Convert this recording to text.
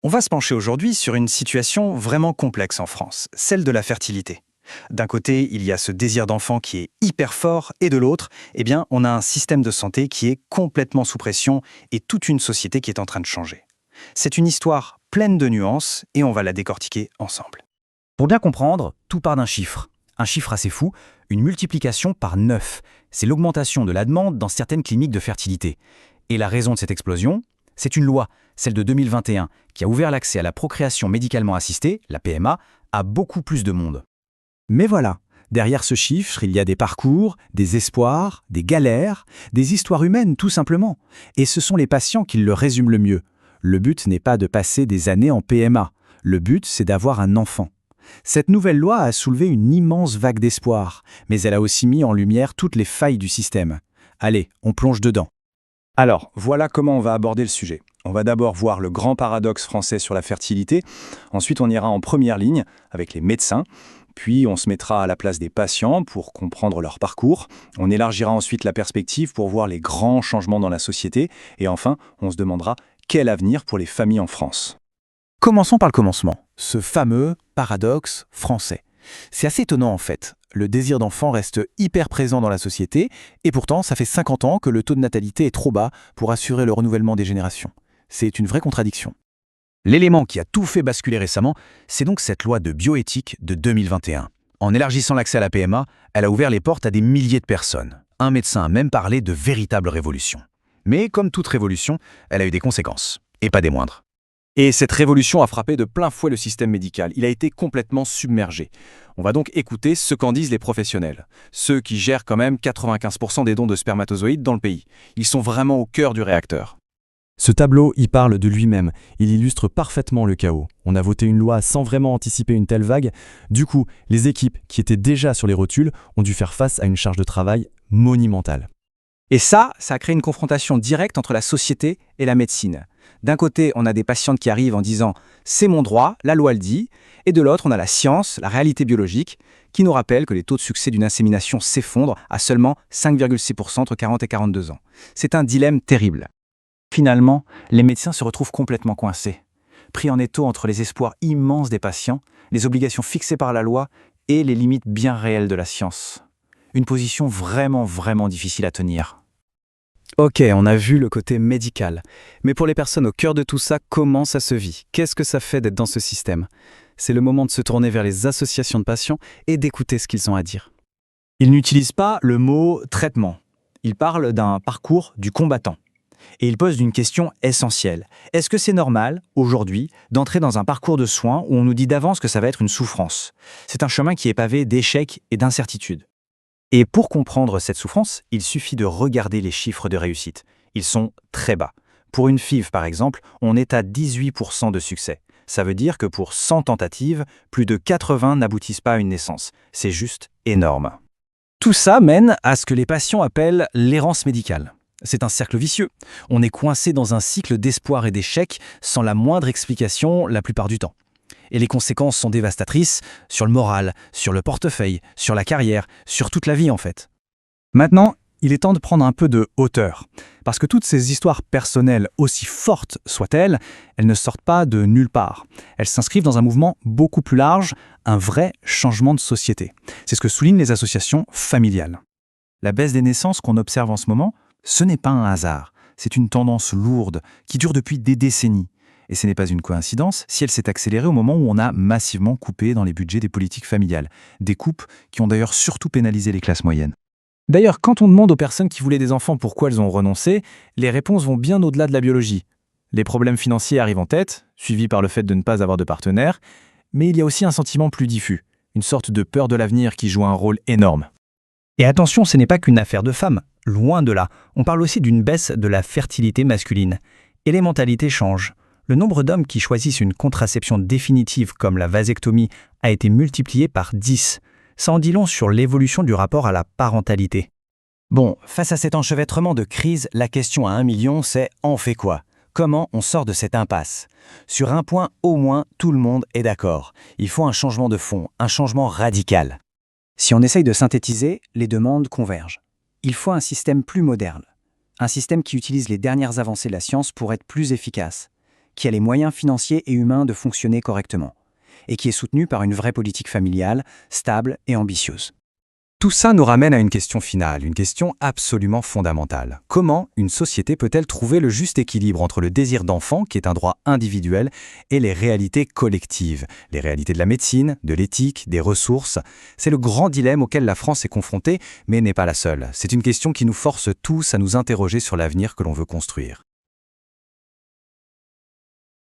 On va se pencher aujourd'hui sur une situation vraiment complexe en France, celle de la fertilité. D'un côté, il y a ce désir d'enfant qui est hyper fort, et de l'autre, on a un système de santé qui est complètement sous pression et toute une société qui est en train de changer. C'est une histoire pleine de nuances et on va la décortiquer ensemble. Pour bien comprendre, tout part d'un chiffre. Un chiffre assez fou, une multiplication par 9. C'est l'augmentation de la demande dans certaines cliniques de fertilité. Et la raison de cette explosion, c'est une loi, celle de 2021, qui a ouvert l'accès à la procréation médicalement assistée, la PMA, à beaucoup plus de monde. Mais voilà, derrière ce chiffre, il y a des parcours, des espoirs, des galères, des histoires humaines tout simplement. Et ce sont les patients qui le résument le mieux. Le but n'est pas de passer des années en PMA. Le but, c'est d'avoir un enfant. Cette nouvelle loi a soulevé une immense vague d'espoir, mais elle a aussi mis en lumière toutes les failles du système. Allez, on plonge dedans. Alors, voilà comment on va aborder le sujet. On va d'abord voir le grand paradoxe français sur la fertilité. Ensuite, on ira en première ligne avec les médecins. Puis, on se mettra à la place des patients pour comprendre leur parcours. On élargira ensuite la perspective pour voir les grands changements dans la société. Et enfin, on se demandera quel avenir pour les familles en France. Commençons par le commencement, ce fameux paradoxe français. C'est assez étonnant en fait. Le désir d'enfant reste hyper présent dans la société, et pourtant ça fait 50 ans que le taux de natalité est trop bas pour assurer le renouvellement des générations. C'est une vraie contradiction. L'élément qui a tout fait basculer récemment, c'est donc cette loi de bioéthique de 2021. En élargissant l'accès à la PMA, elle a ouvert les portes à des milliers de personnes. Un médecin a même parlé de véritable révolution. Mais comme toute révolution, elle a eu des conséquences, et pas des moindres. Et cette révolution a frappé de plein fouet le système médical. Il a été complètement submergé. On va donc écouter ce qu'en disent les professionnels. Ceux qui gèrent quand même 95% des dons de spermatozoïdes dans le pays. Ils sont vraiment au cœur du réacteur. Ce tableau y parle de lui-même. Il illustre parfaitement le chaos. On a voté une loi sans vraiment anticiper une telle vague. Du coup, les équipes qui étaient déjà sur les rotules ont dû faire face à une charge de travail monumentale. Et ça a créé une confrontation directe entre la société et la médecine. D'un côté, on a des patientes qui arrivent en disant « c'est mon droit, la loi le dit », et de l'autre, on a la science, la réalité biologique, qui nous rappelle que les taux de succès d'une insémination s'effondrent à seulement 5,6% entre 40 et 42 ans. C'est un dilemme terrible. Finalement, les médecins se retrouvent complètement coincés, pris en étau entre les espoirs immenses des patients, les obligations fixées par la loi et les limites bien réelles de la science. Une position vraiment difficile à tenir. Ok, on a vu le côté médical. Mais pour les personnes au cœur de tout ça, comment ça se vit? Qu'est-ce que ça fait d'être dans ce système? C'est le moment de se tourner vers les associations de patients et d'écouter ce qu'ils ont à dire. Ils n'utilisent pas le mot « traitement ». Ils parlent d'un parcours du combattant. Et ils posent une question essentielle. Est-ce que c'est normal, aujourd'hui, d'entrer dans un parcours de soins où on nous dit d'avance que ça va être une souffrance? C'est un chemin qui est pavé d'échecs et d'incertitudes. Et pour comprendre cette souffrance, il suffit de regarder les chiffres de réussite. Ils sont très bas. Pour une FIV, par exemple, on est à 18% de succès. Ça veut dire que pour 100 tentatives, plus de 80 n'aboutissent pas à une naissance. C'est juste énorme. Tout ça mène à ce que les patients appellent l'errance médicale. C'est un cercle vicieux. On est coincé dans un cycle d'espoir et d'échec sans la moindre explication la plupart du temps. Et les conséquences sont dévastatrices sur le moral, sur le portefeuille, sur la carrière, sur toute la vie en fait. Maintenant, il est temps de prendre un peu de hauteur. Parce que toutes ces histoires personnelles, aussi fortes soient-elles, elles ne sortent pas de nulle part. Elles s'inscrivent dans un mouvement beaucoup plus large, un vrai changement de société. C'est ce que soulignent les associations familiales. La baisse des naissances qu'on observe en ce moment, ce n'est pas un hasard. C'est une tendance lourde qui dure depuis des décennies. Et ce n'est pas une coïncidence si elle s'est accélérée au moment où on a massivement coupé dans les budgets des politiques familiales. Des coupes qui ont d'ailleurs surtout pénalisé les classes moyennes. D'ailleurs, quand on demande aux personnes qui voulaient des enfants pourquoi elles ont renoncé, les réponses vont bien au-delà de la biologie. Les problèmes financiers arrivent en tête, suivis par le fait de ne pas avoir de partenaire, mais il y a aussi un sentiment plus diffus, une sorte de peur de l'avenir qui joue un rôle énorme. Et attention, ce n'est pas qu'une affaire de femmes, loin de là. On parle aussi d'une baisse de la fertilité masculine. Et les mentalités changent. Le nombre d'hommes qui choisissent une contraception définitive comme la vasectomie a été multiplié par 10. Ça en dit long sur l'évolution du rapport à la parentalité. Bon, face à cet enchevêtrement de crise, la question à 1 million, c'est on fait quoi? Comment on sort de cette impasse? Sur un point, au moins, tout le monde est d'accord. Il faut un changement de fond, un changement radical. Si on essaye de synthétiser, les demandes convergent. Il faut un système plus moderne. Un système qui utilise les dernières avancées de la science pour être plus efficace, qui a les moyens financiers et humains de fonctionner correctement, et qui est soutenue par une vraie politique familiale, stable et ambitieuse. Tout ça nous ramène à une question finale, une question absolument fondamentale. Comment une société peut-elle trouver le juste équilibre entre le désir d'enfant, qui est un droit individuel, et les réalités collectives, les réalités de la médecine, de l'éthique, des ressources? C'est le grand dilemme auquel la France est confrontée, mais n'est pas la seule. C'est une question qui nous force tous à nous interroger sur l'avenir que l'on veut construire.